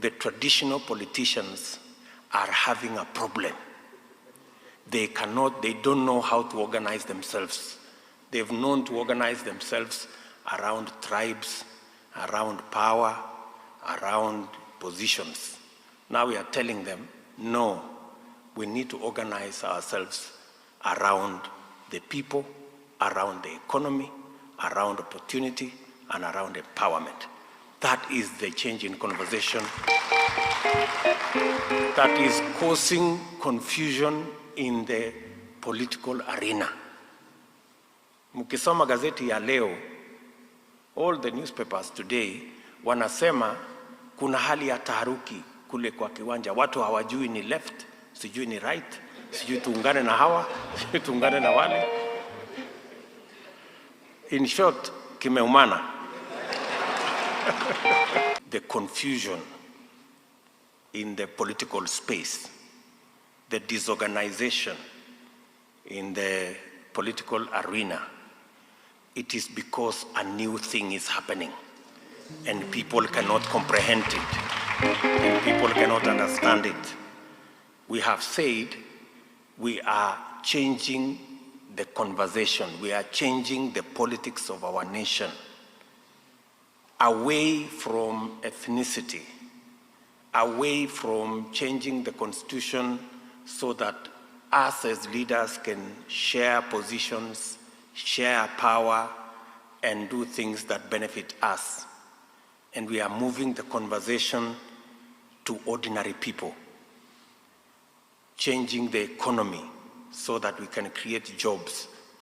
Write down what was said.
the traditional politicians are having a problem. They don't know how to organize themselves. They've known to organize themselves around tribes, around power, around positions. Now we are telling them, no, we need to organize ourselves around the people, around the economy, around opportunity, and around empowerment. That is the change in conversation that is causing confusion in the political arena. Mkisoma gazeti ya leo, all the newspapers today wanasema kuna hali ya taharuki kule kwa kiwanja. Watu hawajui ni left, sijui ni right, sijui tuungane na hawa, sijui tuungane na wale. In short, kimeumana. The confusion in the political space, the disorganization in the political arena, it is because a new thing is happening and people cannot comprehend it and people cannot understand it. We have said we are changing the conversation, we are changing the politics of our nation away from ethnicity, away from changing the constitution so that us as leaders can share positions, share power, and do things that benefit us. And we are moving the conversation to ordinary people, changing the economy so that we can create jobs